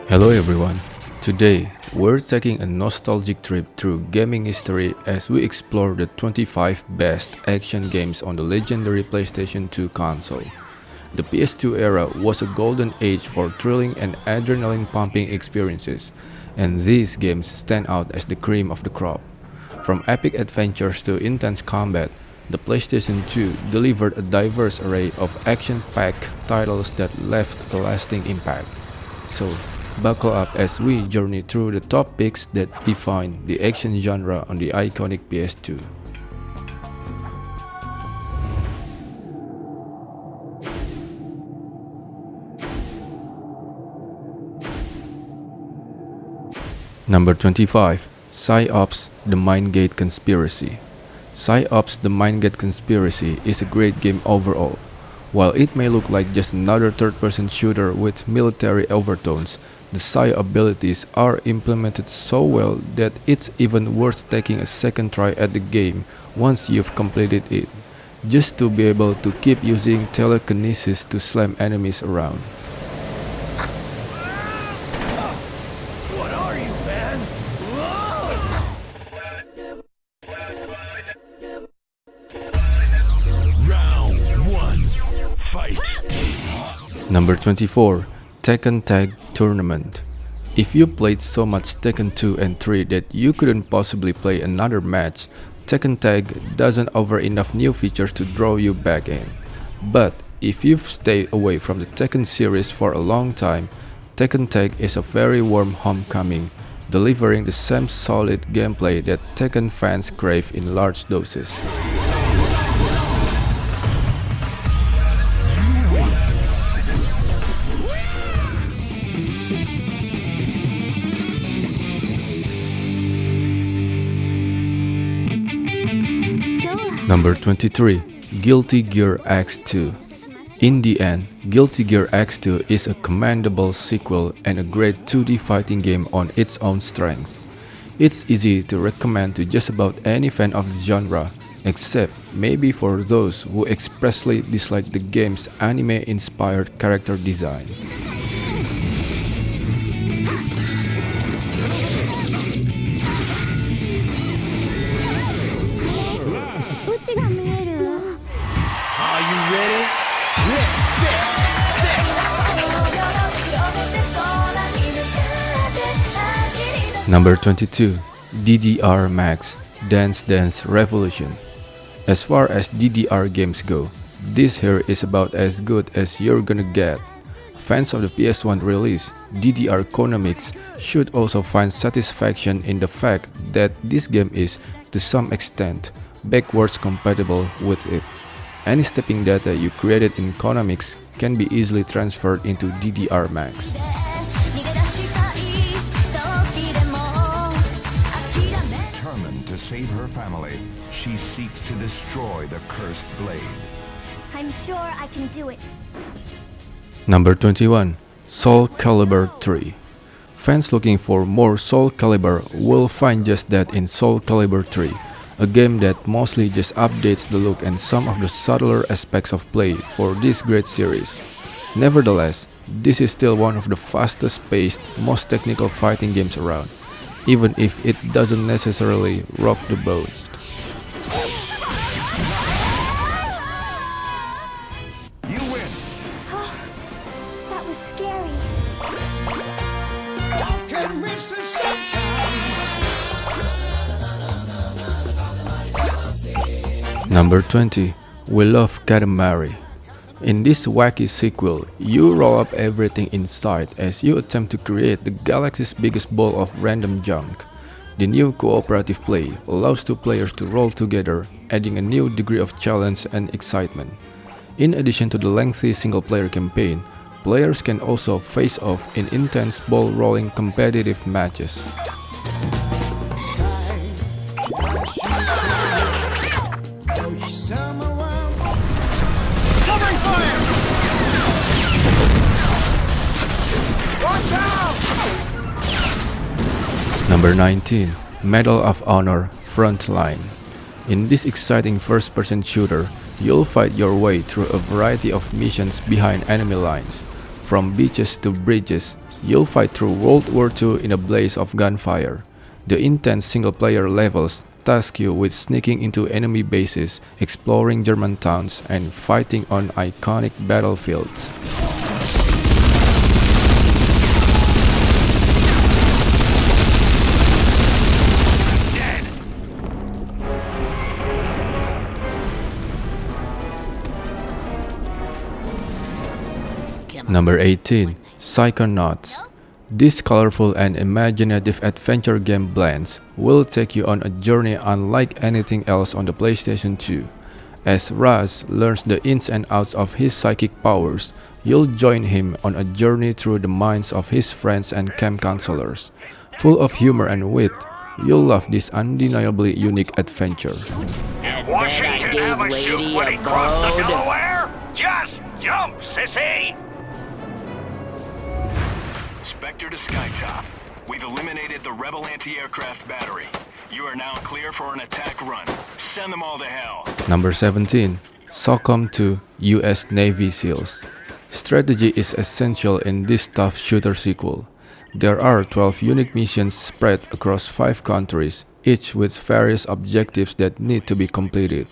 Hello everyone. Today, we're taking a nostalgic trip through gaming history as we explore the 25 best action games on the legendary PlayStation 2 console. The PS2 era was a golden age for thrilling and adrenaline-pumping experiences, and these games stand out as the cream of the crop. From epic adventures to intense combat, the PlayStation 2 delivered a diverse array of action-packed titles that left a lasting impact. So, buckle up as we journey through the top picks that define the action genre on the iconic PS2. Number 25. Psi-Ops The Mindgate Conspiracy. Psi-Ops The Mindgate Conspiracy is a great game overall. While it may look like just another third-person shooter with military overtones, the Psi abilities are implemented so well that it's even worth taking a second try at the game once you've completed it, just to be able to keep using telekinesis to slam enemies around. What are you, man? Round 1, fight! Number 24. Tekken Tag Tournament. If you played so much Tekken 2 and 3 that you couldn't possibly play another match, Tekken Tag doesn't offer enough new features to draw you back in. But if you've stayed away from the Tekken series for a long time, Tekken Tag is a very warm homecoming, delivering the same solid gameplay that Tekken fans crave in large doses. Number 23. Guilty Gear X2. In the end, Guilty Gear X2 is a commendable sequel and a great 2D fighting game on its own strengths. It's easy to recommend to just about any fan of the genre, except maybe for those who expressly dislike the game's anime-inspired character design. Are you ready? Let's step! Number 22. DDRMAX Dance Dance Revolution. As far as DDR games go, this here is about as good as you're gonna get. Fans of the PS1 release, DDR Konamix, should also find satisfaction in the fact that this game is, to some extent, backwards compatible with it. Any stepping data you created in Konamix can be easily transferred into DDRMAX. Determined to save her family, she seeks to destroy the cursed blade. I'm sure I can do it. Number 21. SoulCalibur III. Fans looking for more SoulCalibur will find just that in SoulCalibur III, a game that mostly just updates the look and some of the subtler aspects of play for this great series. Nevertheless, this is still one of the fastest paced, most technical fighting games around, even if it doesn't necessarily rock the boat. You win! That was scary. Y'all can reach the sunshine. Number 20. We Love Katamari. In this wacky sequel, you roll up everything in sight as you attempt to create the galaxy's biggest ball of random junk. The new cooperative play allows two players to roll together, adding a new degree of challenge and excitement. In addition to the lengthy single-player campaign, players can also face off in intense ball-rolling competitive matches. Covering fire! Watch out! Number 19. Medal of Honor Frontline. In this exciting first-person shooter, you'll fight your way through a variety of missions behind enemy lines. From beaches to bridges, you'll fight through World War II in a blaze of gunfire. The intense single-player levels task you with sneaking into enemy bases, exploring German towns, and fighting on iconic battlefields. Number 18. Psychonauts. This colorful and imaginative adventure game blends will take you on a journey unlike anything else on the PlayStation 2. As Raz learns the ins and outs of his psychic powers, you'll join him on a journey through the minds of his friends and camp counselors. Full of humor and wit, you'll love this undeniably unique adventure. Washington have a shoot when he crossed the Delaware? Just jump, sissy! Spectre to Skytop. We've eliminated the rebel anti-aircraft battery. You are now clear for an attack run. Send them all to hell. Number 17. SOCOM 2 US Navy SEALs. Strategy is essential in this tough shooter sequel. There are 12 unique missions spread across 5 countries, each with various objectives that need to be completed.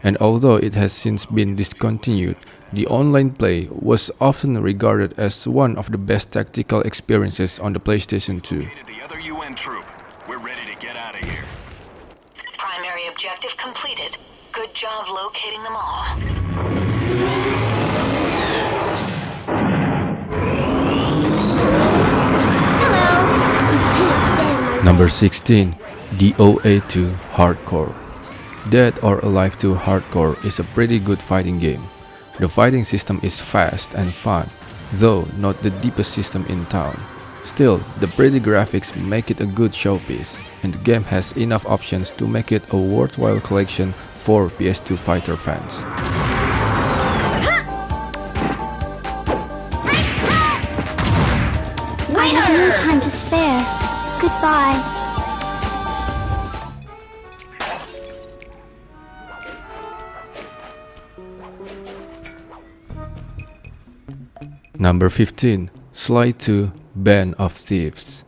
And although it has since been discontinued, the online play was often regarded as one of the best tactical experiences on the PlayStation 2. The other UN troop. We're ready to get out of here. Primary objective completed. Good job locating them all. Number 16. DOA 2 Hardcore. Dead or Alive 2 Hardcore is a pretty good fighting game. The fighting system is fast and fun, though not the deepest system in town. Still, the pretty graphics make it a good showpiece, and the game has enough options to make it a worthwhile collection for PS2 fighter fans. We have no time to spare. Goodbye. Number 15. Sly 2 Band of Thieves.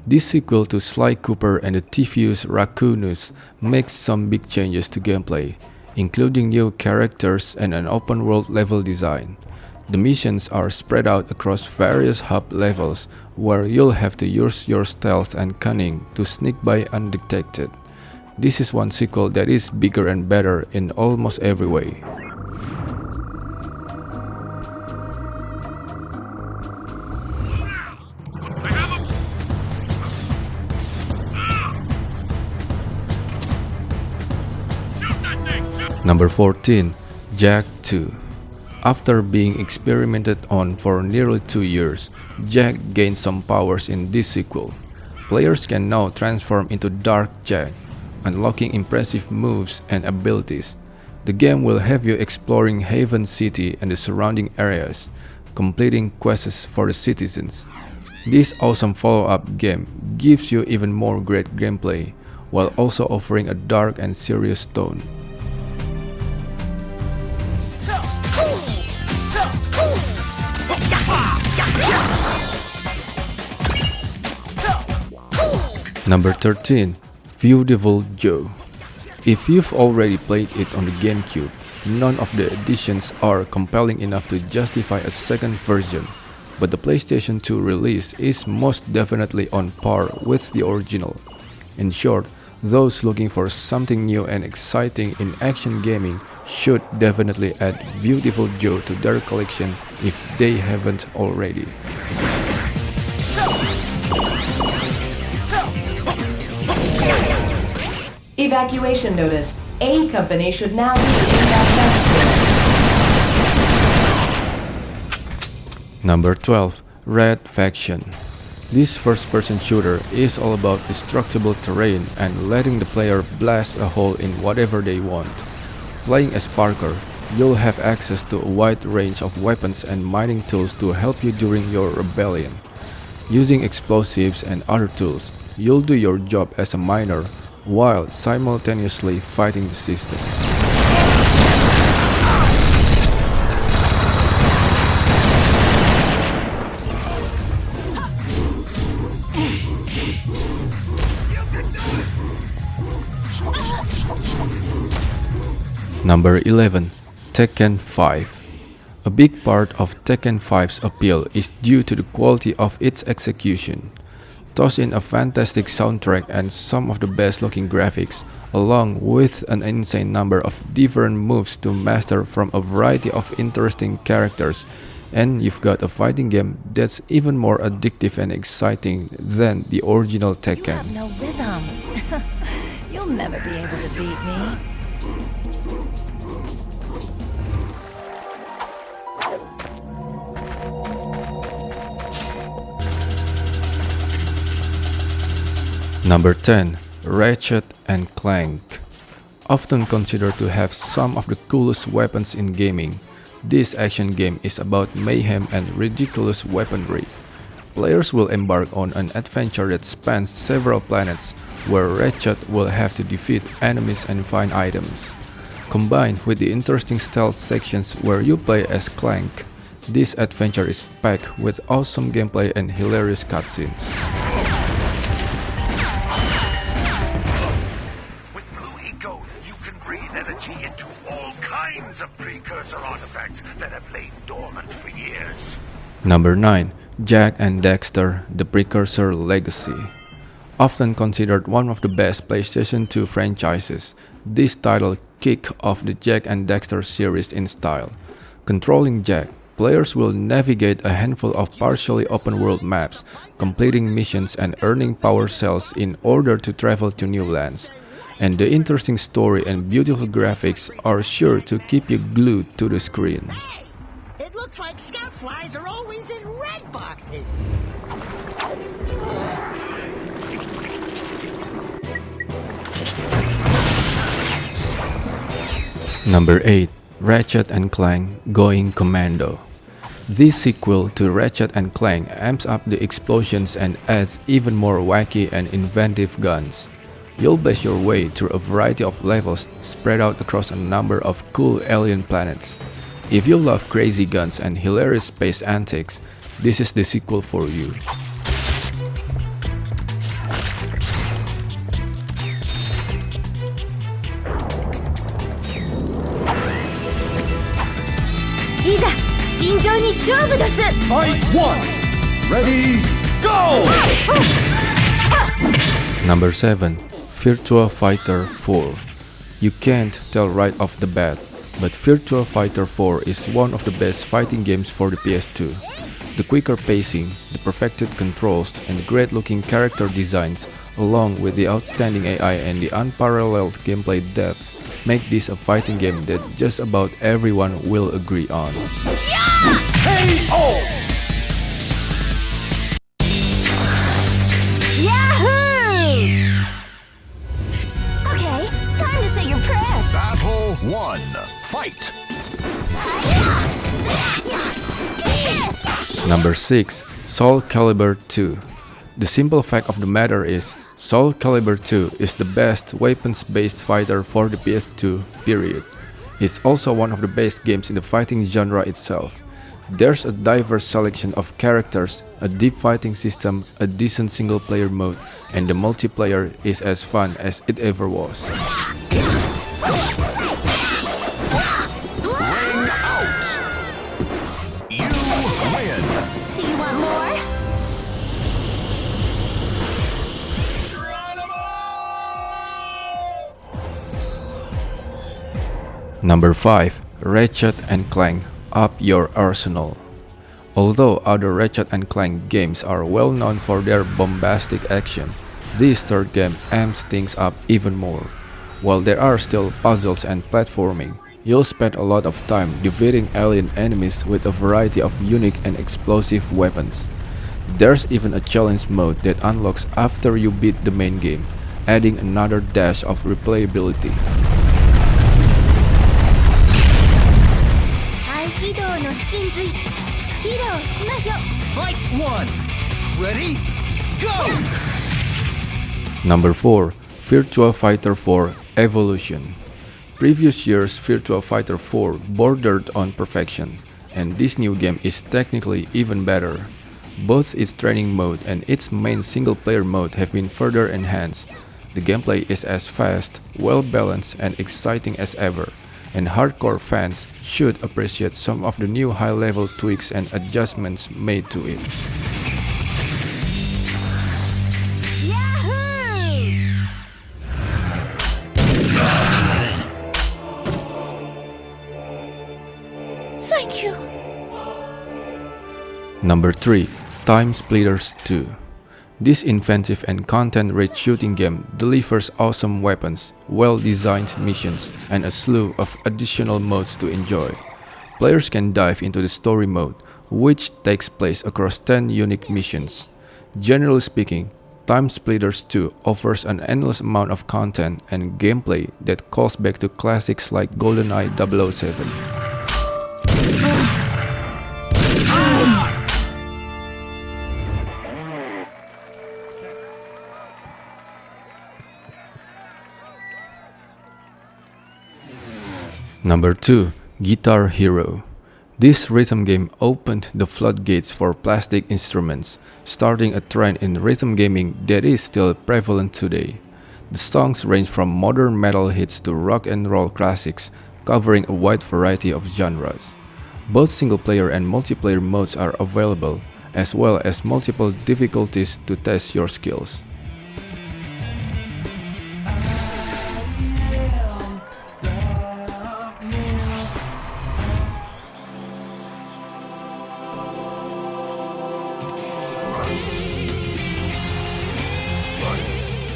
This sequel to Sly Cooper and the Thieves Raccoonus makes some big changes to gameplay, including new characters and an open-world level design. The missions are spread out across various hub levels, where you'll have to use your stealth and cunning to sneak by undetected. This is one sequel that is bigger and better in almost every way. Number 14. Jak II. After being experimented on for nearly 2 years, Jak gained some powers in this sequel. Players can now transform into Dark Jak, unlocking impressive moves and abilities. The game will have you exploring Haven City and the surrounding areas, completing quests for the citizens. This awesome follow-up game gives you even more great gameplay, while also offering a dark and serious tone. Number 13. Viewtiful Joe. If you've already played it on the GameCube, none of the additions are compelling enough to justify a second version, but the PlayStation 2 release is most definitely on par with the original. In short, those looking for something new and exciting in action gaming should definitely add Viewtiful Joe to their collection if they haven't already. Evacuation notice. A company should now be in that. Number 12. Red Faction. This first-person shooter is all about destructible terrain and letting the player blast a hole in whatever they want. Playing as Parker, you'll have access to a wide range of weapons and mining tools to help you during your rebellion. Using explosives and other tools, you'll do your job as a miner while simultaneously fighting the system. Number 11. Tekken 5. A big part of Tekken 5's appeal is due to the quality of its execution. Toss in a fantastic soundtrack and some of the best looking graphics, along with an insane number of different moves to master from a variety of interesting characters, and you've got a fighting game that's even more addictive and exciting than the original Tekken. No rhythm. You'll never be able to beat me. Number 10. Ratchet and Clank. Often considered to have some of the coolest weapons in gaming, this action game is about mayhem and ridiculous weaponry. Players will embark on an adventure that spans several planets, where Ratchet will have to defeat enemies and find items. Combined with the interesting stealth sections where you play as Clank, this adventure is packed with awesome gameplay and hilarious cutscenes. With Blue Eco, you can breathe energy into all kinds of Precursor artifacts that have lain dormant for years. Number 9. Jak and Daxter, The Precursor Legacy. Often considered one of the best PlayStation 2 franchises, this title kicked off the Jak and Daxter series in style. Controlling Jak, players will navigate a handful of partially open-world maps, completing missions and earning power cells in order to travel to new lands. And the interesting story and beautiful graphics are sure to keep you glued to the screen. Hey! It looks like scout flies are always in red boxes. Number 8. Ratchet and Clank Going Commando. This sequel to Ratchet and Clank amps up the explosions and adds even more wacky and inventive guns. You'll blaze your way through a variety of levels spread out across a number of cool alien planets. If you love crazy guns and hilarious space antics, this is the sequel for you. Fight one! Ready, go! Number 7. Virtua Fighter 4. You can't tell right off the bat, but Virtua Fighter 4 is one of the best fighting games for the PS2. The quicker pacing, the perfected controls, and the great-looking character designs, along with the outstanding AI and the unparalleled gameplay depth, make this a fighting game that just about everyone will agree on. K.O. Yahoo! Okay, time to say your prayer. Battle 1. Fight! Number 6. SoulCalibur II. The simple fact of the matter is, SoulCalibur II is the best weapons-based fighter for the PS2, period. It's also one of the best games in the fighting genre itself. There's a diverse selection of characters, a deep fighting system, a decent single-player mode, and the multiplayer is as fun as it ever was. Ring out! You win! Do you want more? Number 5. Ratchet and Clank Up Your Arsenal. Although other Ratchet and Clank games are well known for their bombastic action, this third game amps things up even more. While there are still puzzles and platforming, you'll spend a lot of time defeating alien enemies with a variety of unique and explosive weapons. There's even a challenge mode that unlocks after you beat the main game, adding another dash of replayability. Fight one! Ready, go! Number 4. Virtua Fighter 4 Evolution. Previous year's Virtua Fighter 4 bordered on perfection, and this new game is technically even better. Both its training mode and its main single-player mode have been further enhanced. The gameplay is as fast, well-balanced, and exciting as ever, and hardcore fans should appreciate some of the new high-level tweaks and adjustments made to it. Thank you. Number 3. TimeSplitters II. This inventive and content-rich shooting game delivers awesome weapons, well-designed missions, and a slew of additional modes to enjoy. Players can dive into the story mode, which takes place across 10 unique missions. Generally speaking, TimeSplitters 2 offers an endless amount of content and gameplay that calls back to classics like GoldenEye 007. Number 2. Guitar Hero. This rhythm game opened the floodgates for plastic instruments, starting a trend in rhythm gaming that is still prevalent today. The songs range from modern metal hits to rock and roll classics, covering a wide variety of genres. Both single-player and multiplayer modes are available, as well as multiple difficulties to test your skills.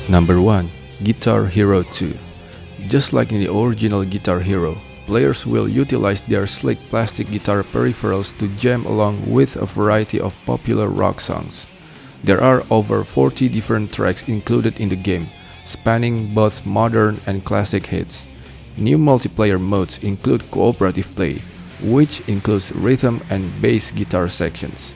Number 1. Guitar Hero 2. Just like in the original Guitar Hero, players will utilize their slick plastic guitar peripherals to jam along with a variety of popular rock songs. There are over 40 different tracks included in the game, spanning both modern and classic hits. New multiplayer modes include cooperative play, which includes rhythm and bass guitar sections.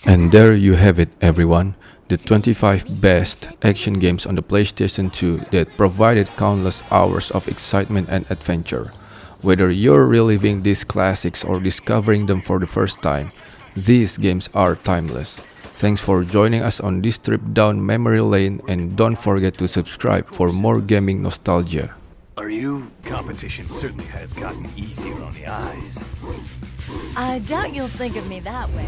And there you have it, everyone, the 25 best action games on the PlayStation 2 that provided countless hours of excitement and adventure. Whether you're reliving these classics or discovering them for the first time, these games are timeless. Thanks for joining us on this trip down memory lane, and don't forget to subscribe for more gaming nostalgia. Competition certainly has gotten easier on the eyes. I doubt you'll think of me that way.